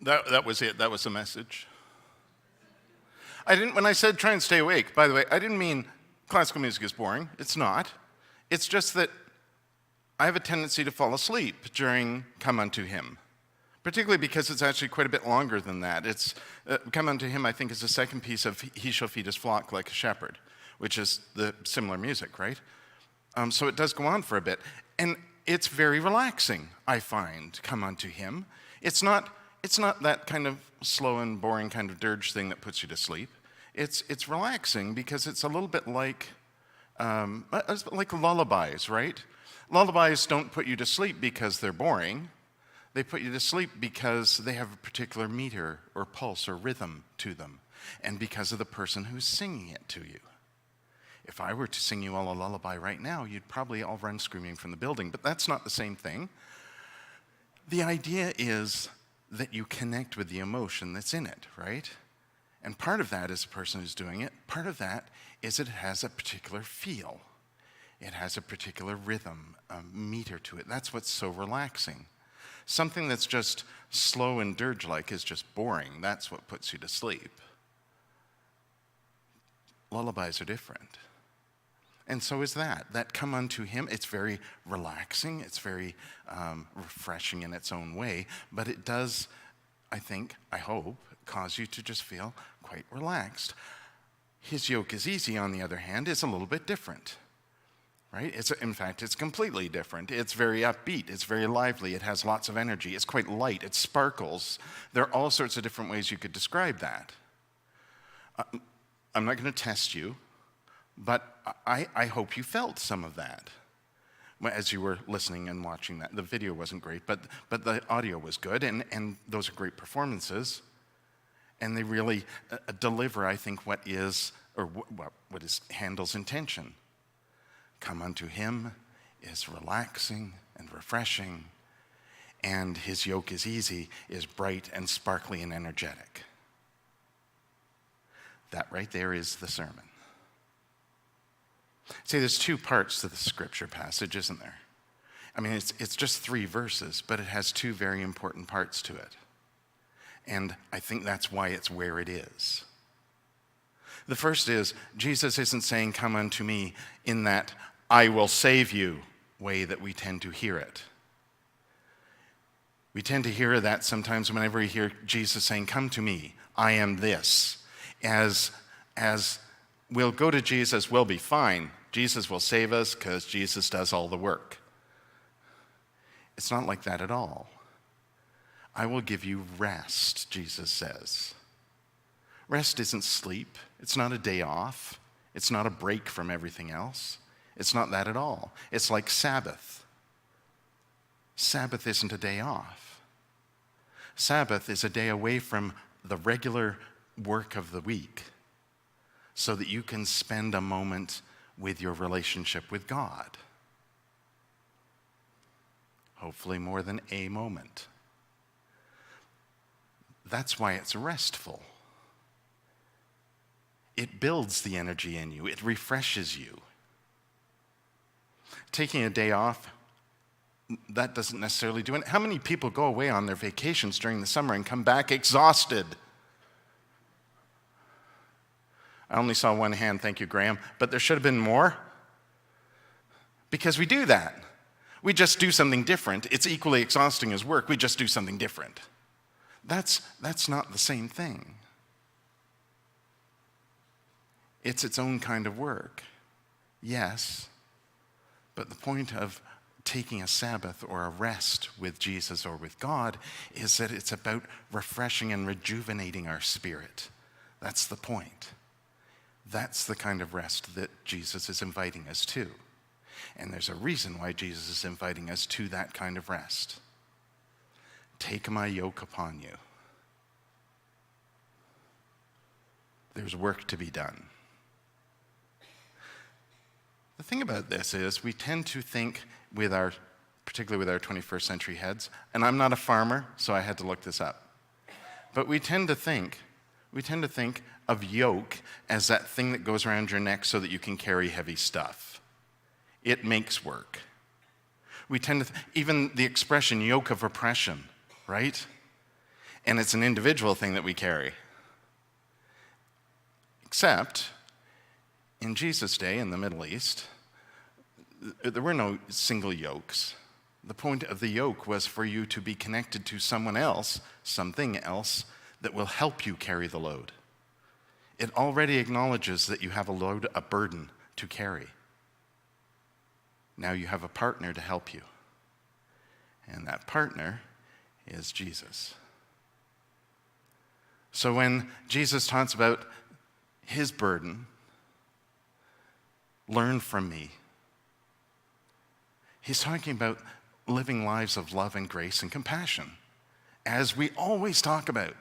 That was it. That was the message. When I said try and stay awake, by the way, I didn't mean classical music is boring. It's not. It's just that I have a tendency to fall asleep during Come Unto Him, particularly because it's actually quite a bit longer than that. It's Come Unto Him, I think, is the second piece of He Shall Feed His Flock Like a Shepherd, which is the similar music, right? So it does go on for a bit. And it's very relaxing, I find, Come Unto Him. It's not that kind of slow and boring kind of dirge thing that puts you to sleep. It's relaxing because it's a little bit like lullabies, right? Lullabies don't put you to sleep because they're boring. They put you to sleep because they have a particular meter or pulse or rhythm to them, and because of the person who's singing it to you. If I were to sing you all a lullaby right now, you'd probably all run screaming from the building, but that's not the same thing. The idea is that you connect with the emotion that's in it, right? And part of that is the person who's doing it. Part of that is it has a particular feel. It has a particular rhythm, a meter to it. That's what's so relaxing. Something that's just slow and dirge-like is just boring. That's what puts you to sleep. Lullabies are different. And so is that. That Come Unto Him, it's very relaxing. It's very refreshing in its own way. But it does, I hope, cause you to just feel quite relaxed. His yoke is easy, on the other hand, is a little bit different. Right? In fact, it's completely different. It's very upbeat. It's very lively. It has lots of energy. It's quite light. It sparkles. There are all sorts of different ways you could describe that. I'm not going to test you, but I hope you felt some of that as you were listening and watching that. The video wasn't great, but the audio was good, and those are great performances. And they really deliver, I think, what is Handel's intention. Come Unto Him is relaxing and refreshing, and His yoke is easy, is bright and sparkly and energetic. That right there is the sermon. See, there's two parts to the scripture passage, isn't there? I mean, it's just 3 verses, but it has 2 very important parts to it. And I think that's why it's where it is. The first is, Jesus isn't saying, come unto me in that I will save you way that we tend to hear it. We tend to hear that sometimes whenever we hear Jesus saying, come to me, I am this. As we'll go to Jesus, we'll be fine. Jesus will save us because Jesus does all the work. It's not like that at all. I will give you rest, Jesus says. Rest isn't sleep. It's not a day off. It's not a break from everything else. It's not that at all. It's like Sabbath. Sabbath isn't a day off. Sabbath is a day away from the regular work of the week so that you can spend a moment with your relationship with God. Hopefully more than a moment. That's why it's restful. It builds the energy in you. It refreshes you. Taking a day off, that doesn't necessarily do it. How many people go away on their vacations during the summer and come back exhausted? I only saw one hand, thank you, Graham, but there should have been more. Because we do that. We just do something different. It's equally exhausting as work. We just do something different. That's not the same thing. It's its own kind of work. Yes, but the point of taking a Sabbath or a rest with Jesus or with God is that it's about refreshing and rejuvenating our spirit. That's the point. That's the kind of rest that Jesus is inviting us to. And there's a reason why Jesus is inviting us to that kind of rest. Take my yoke upon you. There's work to be done. The thing about this is we tend to think particularly with our 21st century heads, and I'm not a farmer, so I had to look this up. But we tend to think of yoke as that thing that goes around your neck so that you can carry heavy stuff. It makes work. We tend to, even the expression yoke of oppression, right? and it's an individual thing that we carry. Except, in Jesus' day in the Middle East, there were no single yokes. The point of the yoke was for you to be connected to someone else, something else, that will help you carry the load. It already acknowledges that you have a load, a burden to carry. Now you have a partner to help you. And that partner is Jesus. So when Jesus talks about his burden, learn from me, he's talking about living lives of love and grace and compassion, as we always talk about.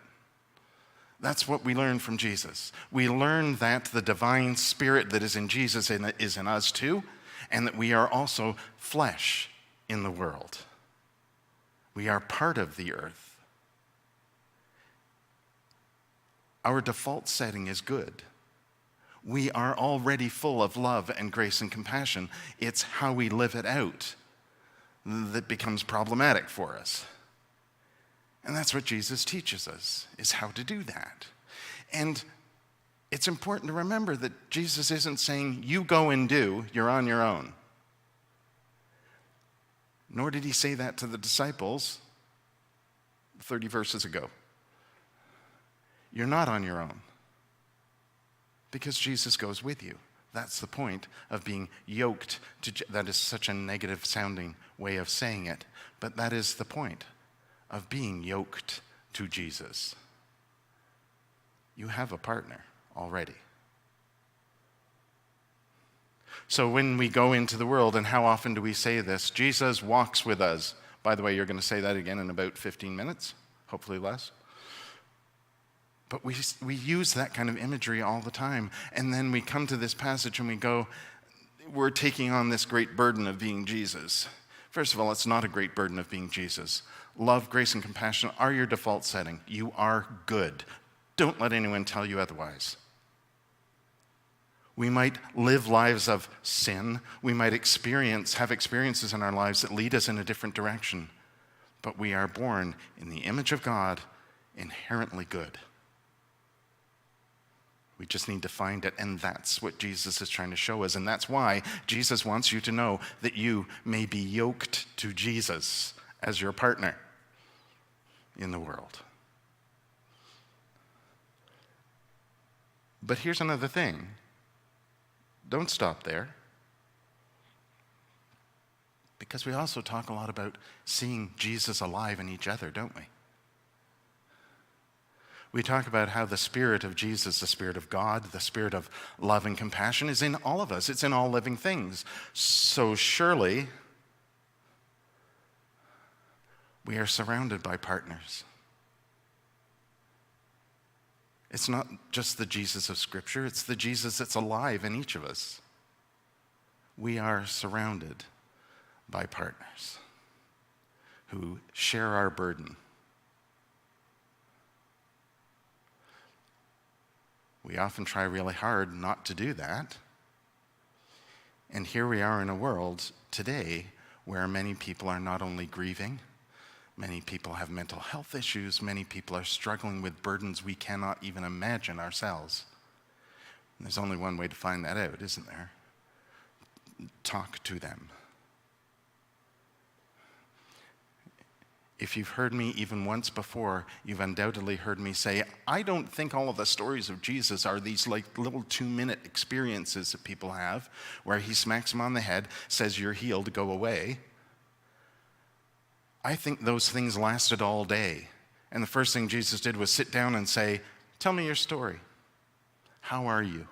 That's what we learn from Jesus. We learn that the divine spirit that is in Jesus is in us too, and that we are also flesh in the world. We are part of the earth. Our default setting is good. We are already full of love and grace and compassion. It's how we live it out that becomes problematic for us. And that's what Jesus teaches us, is how to do that. And it's important to remember that Jesus isn't saying, you go and do, you're on your own. Nor did he say that to the disciples 30 verses ago. You're not on your own, because Jesus goes with you. That's the point of being yoked to. That is such a negative sounding way of saying it, but that is the point of being yoked to Jesus. You have a partner already. So when we go into the world, and how often do we say this? Jesus walks with us. By the way, you're going to say that again in about 15 minutes, hopefully less. But we use that kind of imagery all the time. And then we come to this passage and we go, we're taking on this great burden of being Jesus. First of all, it's not a great burden of being Jesus. Love, grace, and compassion are your default setting. You are good. Don't let anyone tell you otherwise. We might live lives of sin. We might have experiences in our lives that lead us in a different direction. But we are born in the image of God, inherently good. We just need to find it, and that's what Jesus is trying to show us. And that's why Jesus wants you to know that you may be yoked to Jesus as your partner in the world. But here's another thing. Don't stop there. Because we also talk a lot about seeing Jesus alive in each other, don't we? We talk about how the Spirit of Jesus, the Spirit of God, the Spirit of love and compassion is in all of us. It's in all living things. So surely we are surrounded by partners. It's not just the Jesus of Scripture, it's the Jesus that's alive in each of us. We are surrounded by partners who share our burden. We often try really hard not to do that. And here we are in a world today where many people are not only grieving, many people have mental health issues, many people are struggling with burdens we cannot even imagine ourselves. And there's only one way to find that out, isn't there? Talk to them. If you've heard me even once before, you've undoubtedly heard me say, I don't think all of the stories of Jesus are these like little 2-minute experiences that people have where he smacks them on the head, says you're healed, go away. I think those things lasted all day. And the first thing Jesus did was sit down and say, tell me your story. How are you?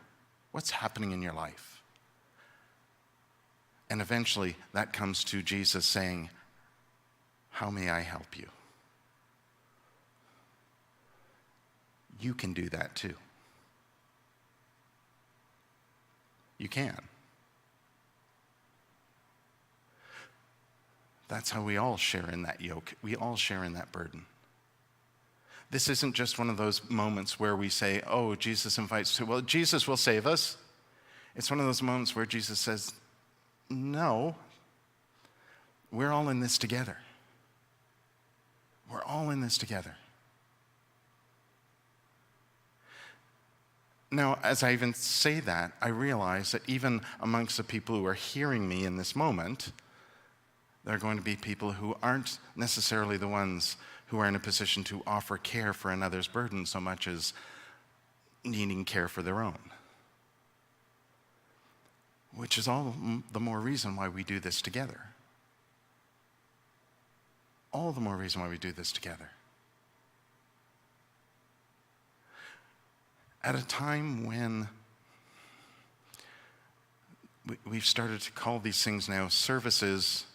What's happening in your life? And eventually that comes to Jesus saying, how may I help you? You can do that too. You can. That's how we all share in that yoke. We all share in that burden. This isn't just one of those moments where we say, oh, Jesus invites to, well, Jesus will save us. It's one of those moments where Jesus says, no, we're all in this together. We're all in this together. Now, as I even say that, I realize that even amongst the people who are hearing me in this moment, there are going to be people who aren't necessarily the ones who are in a position to offer care for another's burden so much as needing care for their own. Which is all the more reason why we do this together. All the more reason why we do this together. At a time when we've started to call these things now services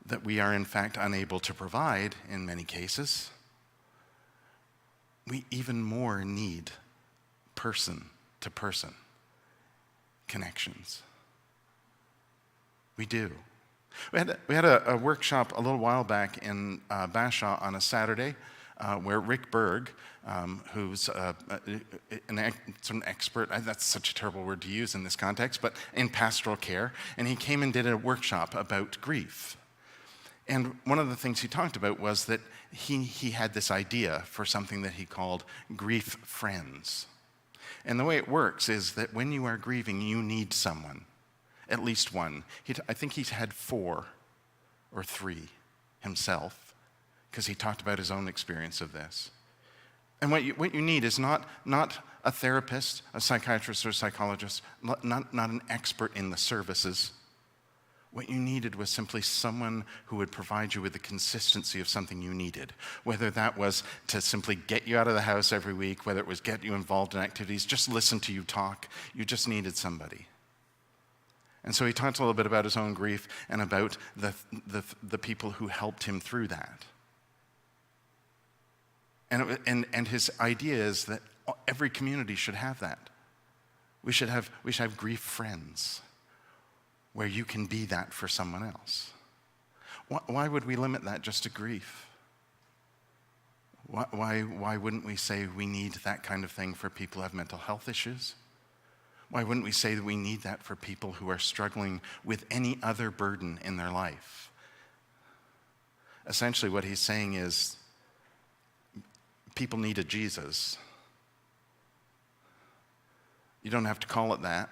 that we are in fact unable to provide in many cases, we even more need person-to-person connections. We do. We had a workshop a little while back in Bashaw on a Saturday where Rick Berg, who's an expert, that's such a terrible word to use in this context, but in pastoral care, and he came and did a workshop about grief. And one of the things he talked about was that he had this idea for something that he called grief friends. And the way it works is that when you are grieving, you need someone, at least one. I think he's had 4 or 3 himself, because he talked about his own experience of this. And what you need is not a therapist, a psychiatrist or a psychologist, not an expert in the services. What you needed was simply someone who would provide you with the consistency of something you needed, whether that was to simply get you out of the house every week, whether it was get you involved in activities, just listen to you talk. You just needed somebody. And so he talked a little bit about his own grief and about the people who helped him through that. And his idea is that every community should have that. We should have grief friends, where you can be that for someone else. Why would we limit that just to grief? Why wouldn't we say we need that kind of thing for people who have mental health issues? Why wouldn't we say that we need that for people who are struggling with any other burden in their life? Essentially what he's saying is people need a Jesus. You don't have to call it that.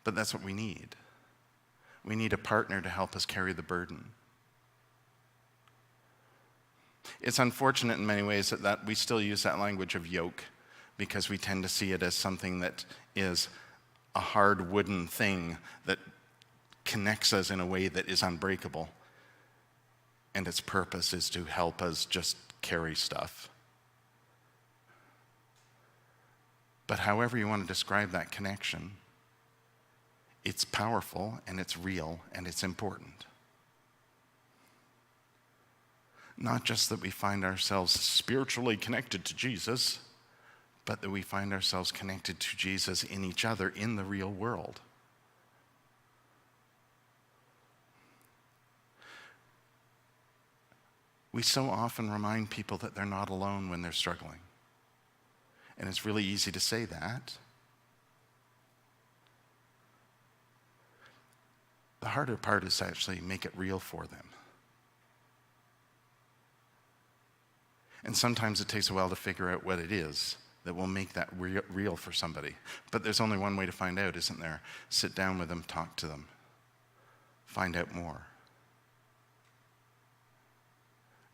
But that's what we need. We need a partner to help us carry the burden. It's unfortunate in many ways that we still use that language of yoke, because we tend to see it as something that is a hard wooden thing that connects us in a way that is unbreakable. And its purpose is to help us just carry stuff. But however you want to describe that connection, it's powerful, and it's real, and it's important. Not just that we find ourselves spiritually connected to Jesus, but that we find ourselves connected to Jesus in each other in the real world. We so often remind people that they're not alone when they're struggling. And it's really easy to say that. The harder part is to actually make it real for them. And sometimes it takes a while to figure out what it is that will make that real for somebody. But there's only one way to find out, isn't there? Sit down with them, talk to them, find out more.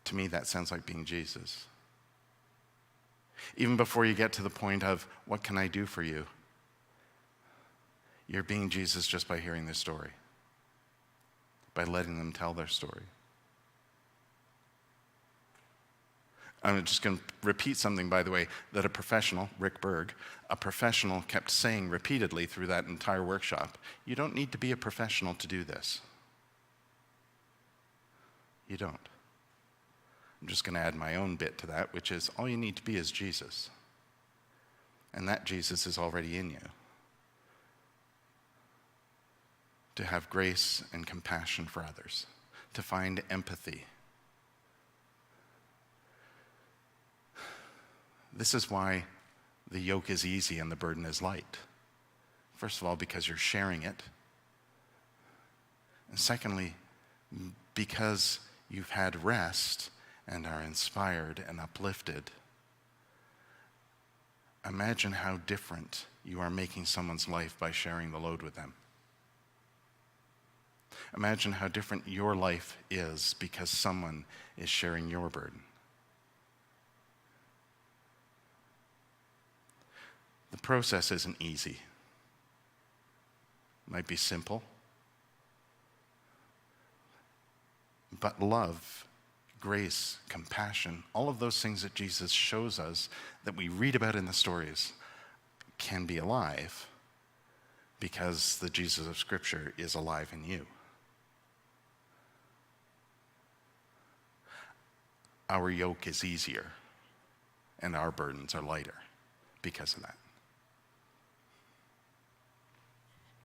To me, that sounds like being Jesus. Even before you get to the point of, what can I do for you? You're being Jesus just by hearing this story, by letting them tell their story. I'm just going to repeat something, by the way, that a professional, Rick Berg, a professional kept saying repeatedly through that entire workshop. You don't need to be a professional to do this. You don't. I'm just going to add my own bit to that, which is all you need to be is Jesus. And that Jesus is already in you. To have grace and compassion for others, to find empathy. This is why the yoke is easy and the burden is light. First of all, because you're sharing it. And secondly, because you've had rest and are inspired and uplifted imagine how different you are making someone's life by sharing the load with them. Imagine how different your life is because someone is sharing your burden. The process isn't easy. It might be simple. But love, grace, compassion, all of those things that Jesus shows us that we read about in the stories can be alive because the Jesus of Scripture is alive in you. Our yoke is easier and our burdens are lighter because of that.